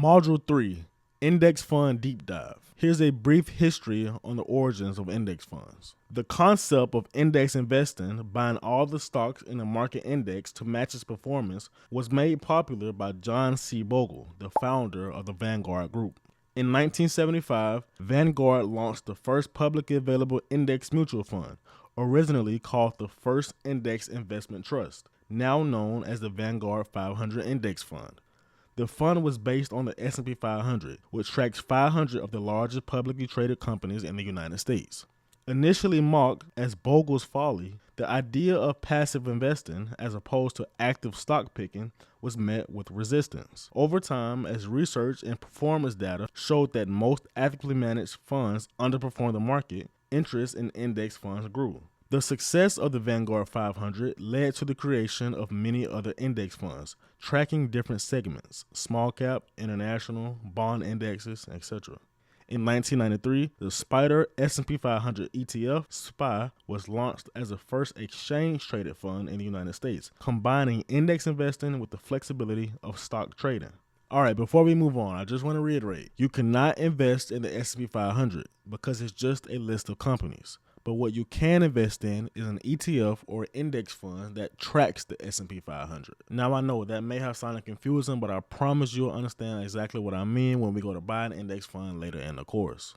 Module 3, Index Fund Deep Dive. Here's a brief history on the origins of index funds. The concept of index investing, buying all the stocks in a market index to match its performance, was made popular by John C. Bogle, the founder of the Vanguard Group. In 1975, Vanguard launched the first publicly available index mutual fund, originally called the First Index Investment Trust, now known as the Vanguard 500 Index Fund. The fund was based on the S&P 500, which tracks 500 of the largest publicly traded companies in the United States. Initially mocked as Bogle's folly, the idea of passive investing, as opposed to active stock picking, was met with resistance. Over time, as research and performance data showed that most actively managed funds underperformed the market, interest in index funds grew. The success of the Vanguard 500 led to the creation of many other index funds, tracking different segments: small cap, international, bond indexes, etc. In 1993, the SPDR S&P 500 ETF, SPY, was launched as the first exchange-traded fund in the United States, combining index investing with the flexibility of stock trading. Alright, before we move on, I just want to reiterate, you cannot invest in the S&P 500 because it's just a list of companies. But what you can invest in is an ETF or index fund that tracks the S&P 500. Now I know that may have sounded confusing, but I promise you'll understand exactly what I mean when we go to buy an index fund later in the course.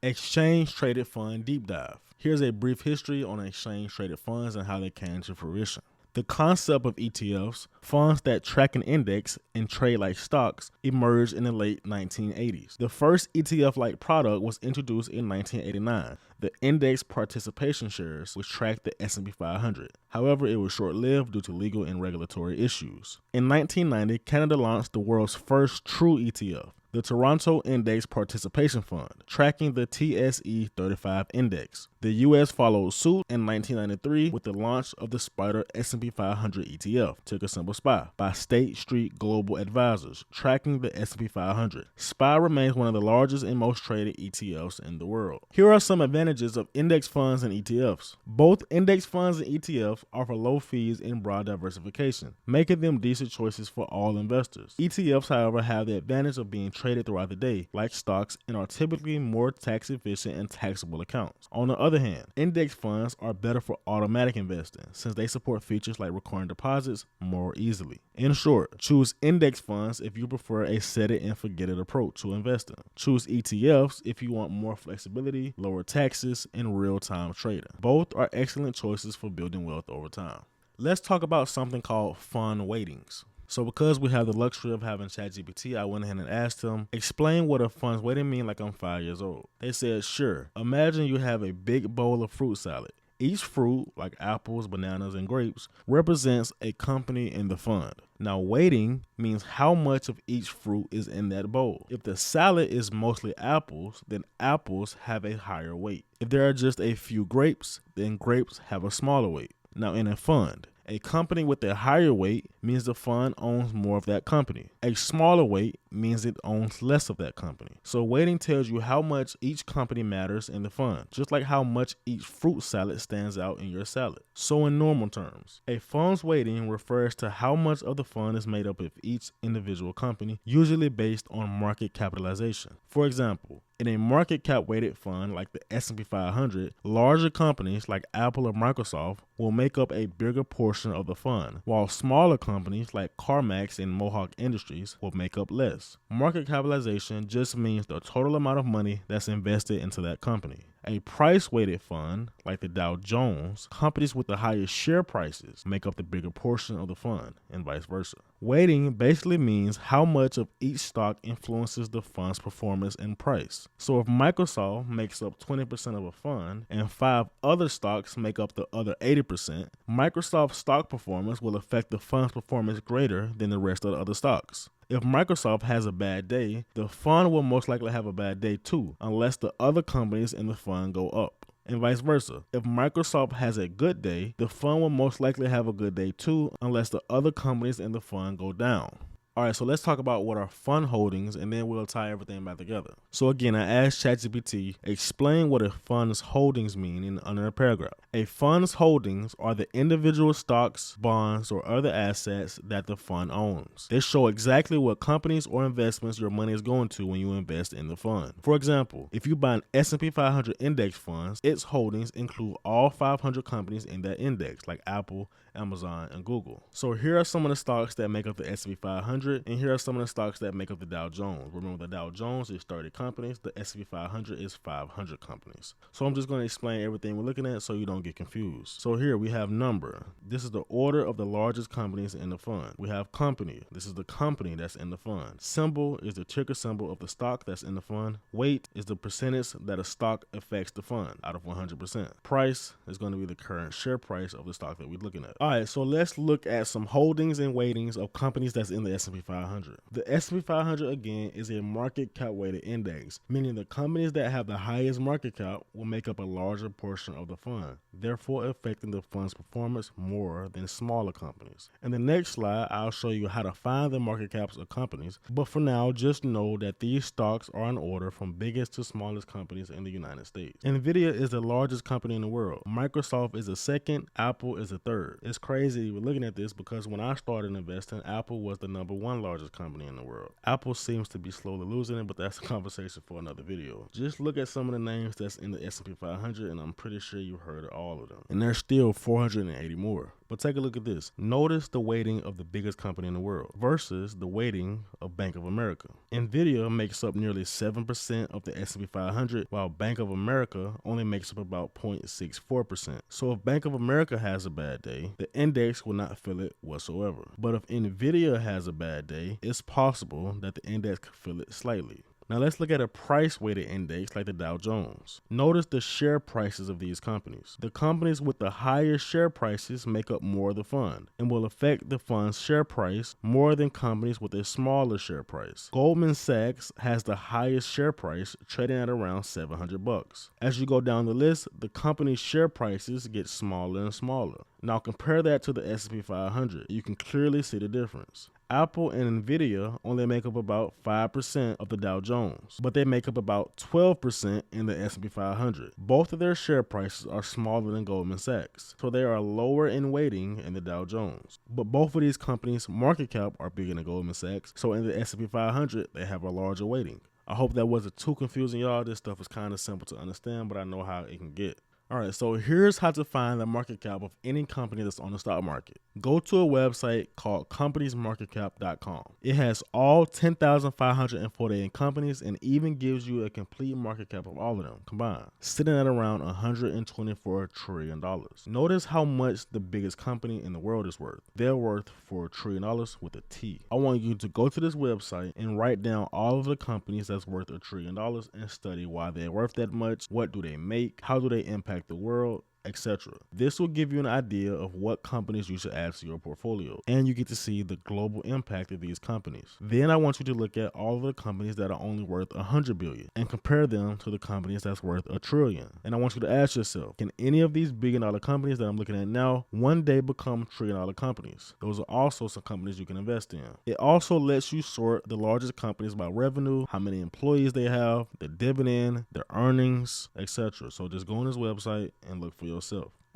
Exchange Traded Fund Deep Dive. Here's a brief history on exchange traded funds and how they came to fruition. The concept of ETFs, funds that track an index and trade like stocks, emerged in the late 1980s. The first ETF-like product was introduced in 1989, the Index Participation Shares, which tracked the S&P 500. However, it was short-lived due to legal and regulatory issues. In 1990, Canada launched the world's first true ETF, the Toronto Index Participation Fund, tracking the TSE 35 index. The U.S. followed suit in 1993 with the launch of the SPDR S&P 500 ETF, ticker symbol SPY, by State Street Global Advisors, tracking the S&P 500. SPY remains one of the largest and most traded ETFs in the world. Here are some advantages of index funds and ETFs. Both index funds and ETFs offer low fees and broad diversification, making them decent choices for all investors. ETFs, however, have the advantage of being traded throughout the day, like stocks, and are typically more tax efficient and taxable accounts. On the other hand, index funds are better for automatic investing since they support features like recurring deposits more easily. In short, choose index funds if you prefer a set it and forget it approach to investing. Choose ETFs if you want more flexibility, lower taxes, and real-time trading. Both are excellent choices for building wealth over time. Let's talk about something called fund weightings. So because we have the luxury of having ChatGPT, I went ahead and asked them, explain what a fund's weighting mean like I'm 5 years old. They said, sure. Imagine you have a big bowl of fruit salad. Each fruit, like apples, bananas, and grapes, represents a company in the fund. Now, weighting means how much of each fruit is in that bowl. If the salad is mostly apples, then apples have a higher weight. If there are just a few grapes, then grapes have a smaller weight. Now, in a fund, a company with a higher weight means the fund owns more of that company. A smaller weight means it owns less of that company. So weighting tells you how much each company matters in the fund, just like how much each fruit salad stands out in your salad. So in normal terms, a fund's weighting refers to how much of the fund is made up of each individual company, usually based on market capitalization. For example, in a market cap weighted fund like the S&P 500, larger companies like Apple or Microsoft will make up a bigger portion of the fund, while smaller companies like CarMax and Mohawk Industries will make up less. Market capitalization just means the total amount of money that's invested into that company. A price-weighted fund, like the Dow Jones, companies with the highest share prices make up the bigger portion of the fund, and vice versa. Weighting basically means how much of each stock influences the fund's performance and price. So if Microsoft makes up 20% of a fund, and 5 other stocks make up the other 80%, Microsoft's stock performance will affect the fund's performance greater than the rest of the other stocks. If Microsoft has a bad day, the fund will most likely have a bad day too, unless the other companies in the fund go up. And vice versa. If Microsoft has a good day, the fund will most likely have a good day too, unless the other companies in the fund go down. All right, so let's talk about what are fund holdings, and then we'll tie everything back together. So again, I asked ChatGPT, explain what a fund's holdings mean under a paragraph. A fund's holdings are the individual stocks, bonds, or other assets that the fund owns. They show exactly what companies or investments your money is going to when you invest in the fund. For example, if you buy an S&P 500 index funds, its holdings include all 500 companies in that index, like Apple, Amazon, and Google. So here are some of the stocks that make up the S&P 500, and here are some of the stocks that make up the Dow Jones. Remember, the Dow Jones is 30 companies, the S&P 500 is 500 companies. So I'm just going to explain everything we're looking at so you don't get confused. So here we have number. This is the order of the largest companies in the fund. We have company. This is the company that's in the fund. Symbol is the ticker symbol of the stock that's in the fund. Weight is the percentage that a stock affects the fund out of 100%. Price is going to be the current share price of the stock that we're looking at. All right, so let's look at some holdings and weightings of companies that's in the S&P 500. The S&P 500, again, is a market cap weighted index, meaning the companies that have the highest market cap will make up a larger portion of the fund, therefore affecting the fund's performance more than smaller companies. In the next slide, I'll show you how to find the market caps of companies, but for now, just know that these stocks are in order from biggest to smallest companies in the United States. NVIDIA is the largest company in the world. Microsoft is the second, Apple is the third. It's crazy we're looking at this because when I started investing, Apple was the #1 largest company in the world. Apple seems to be slowly losing it, but that's a conversation for another video. Just look at some of the names that's in the S&P 500 and I'm pretty sure you heard of all of them. And there's still 480 more. But take a look at this. Notice the weighting of the biggest company in the world versus the weighting of Bank of America. NVIDIA makes up nearly 7% of the S&P 500, while Bank of America only makes up about 0.64%. So if Bank of America has a bad day, the index will not feel it whatsoever. But if NVIDIA has a bad day, it's possible that the index could feel it slightly. Now let's look at a price-weighted index like the Dow Jones. Notice the share prices of these companies. The companies with the higher share prices make up more of the fund and will affect the fund's share price more than companies with a smaller share price. Goldman Sachs has the highest share price, trading at around $700. As you go down the list, the company's share prices get smaller and smaller. Now compare that to the S&P 500. You can clearly see the difference. Apple and NVIDIA only make up about 5% of the Dow Jones, but they make up about 12% in the S&P 500. Both of their share prices are smaller than Goldman Sachs, so they are lower in weighting in the Dow Jones. But both of these companies' market cap are bigger than Goldman Sachs, so in the S&P 500, they have a larger weighting. I hope that wasn't too confusing, y'all. This stuff is kind of simple to understand, but I know how it can get. All right, so here's how to find the market cap of any company that's on the stock market. Go to a website called companiesmarketcap.com. It has all 10,548 companies and even gives you a complete market cap of all of them combined, sitting at around $124 trillion. Notice how much the biggest company in the world is worth. They're worth $4 trillion with a T. I want you to go to this website and write down all of the companies that's worth $1 trillion and study why they're worth that much, what do they make, how do they impact the world, etc. This will give you an idea of what companies you should add to your portfolio, and you get to see the global impact of these companies. Then I want you to look at all of the companies that are only worth $100 billion and compare them to the companies that's worth $1 trillion. And I want you to ask yourself, can any of these $1 billion companies that I'm looking at now one day become $1 trillion companies? Those are also some companies you can invest in. It also lets you sort the largest companies by revenue, how many employees they have, the dividend, their earnings, etc. So just go on this website and look for yourself.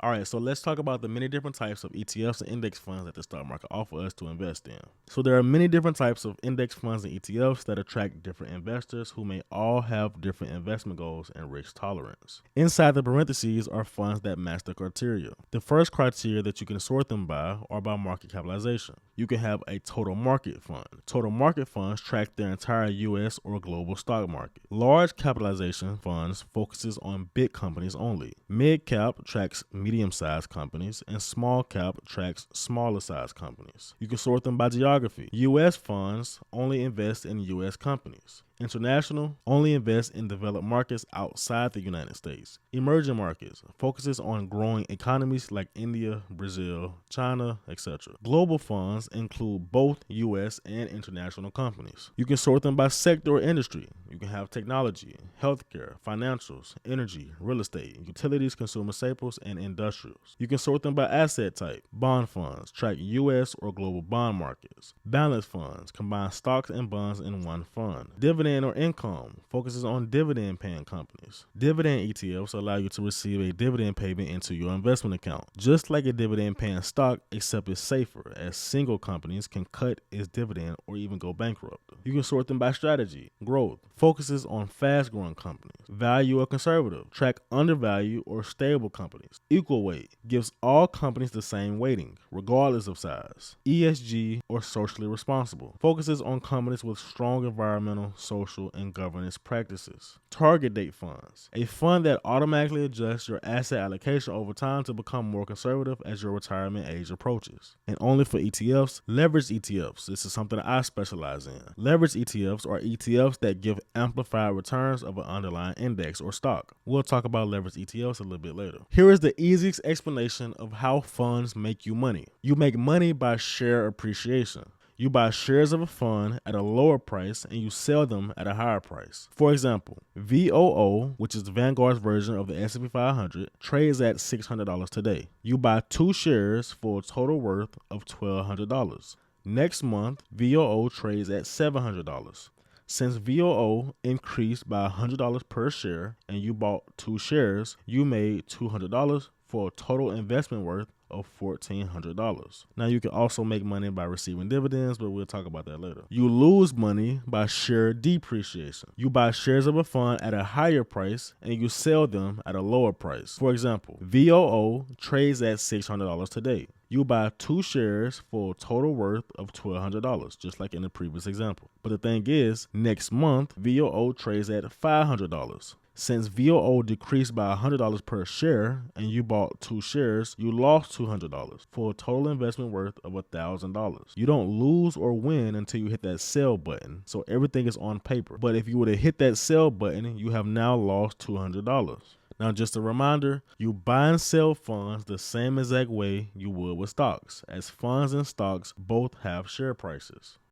All right, so let's talk about the many different types of ETFs and index funds that the stock market offers us to invest in. So there are many different types of index funds and ETFs that attract different investors who may all have different investment goals and risk tolerance. Inside the parentheses are funds that match the criteria. The first criteria that you can sort them by are by market capitalization. You can have a total market fund. Total market funds track their entire US or global stock market. Large capitalization funds focuses on big companies only. Mid cap tracks medium-sized companies, and small cap tracks smaller-sized companies. You can sort them by geography. U.S. funds only invest in U.S. companies. International only invests in developed markets outside the United States. Emerging markets focuses on growing economies like India, Brazil, China, etc. Global funds include both U.S. and international companies. You can sort them by sector or industry. You can have technology, healthcare, financials, energy, real estate, utilities, consumer staples, and industrials. You can sort them by asset type. Bond funds track U.S. or global bond markets. Balanced funds combine stocks and bonds in one fund. Dividend or income focuses on dividend paying companies. Dividend ETFs allow you to receive a dividend payment into your investment account, just like a dividend paying stock, except it's safer, as single companies can cut its dividend or even go bankrupt. You can sort them by strategy. Growth focuses on fast growing companies. Value or conservative track undervalued or stable companies. Equal weight gives all companies the same weighting, regardless of size. ESG or socially responsible focuses on companies with strong environmental, social, and governance practices. Target date funds, a fund that automatically adjusts your asset allocation over time to become more conservative as your retirement age approaches. And only for ETFs, leverage ETFs. This is something that I specialize in. Leverage ETFs are ETFs that give amplified returns of an underlying index or stock. We'll talk about leverage ETFs a little bit later. Here is the easiest explanation of how funds make you money. You make money by share appreciation. You buy shares of a fund at a lower price and you sell them at a higher price. For example, VOO, which is the Vanguard's version of the S&P 500, trades at $600 today. You buy 2 shares for a total worth of $1,200. Next month, VOO trades at $700. Since VOO increased by $100 per share and you bought 2 shares, you made $200 for a total investment worth of $1,400. Now you can also make money by receiving dividends, but we'll talk about that later. You lose money by share depreciation. You buy shares of a fund at a higher price and you sell them at a lower price. For example, VOO trades at $600 today. You buy 2 shares for a total worth of $1,200, just like in the previous example. But the thing is, next month, VOO trades at $500. Since VOO decreased by $100 per share and you bought 2 shares, you lost $200 for a total investment worth of $1,000. You don't lose or win until you hit that sell button, so everything is on paper. But if you were to hit that sell button, you have now lost $200. Now, just a reminder, you buy and sell funds the same exact way you would with stocks, as funds and stocks both have share prices.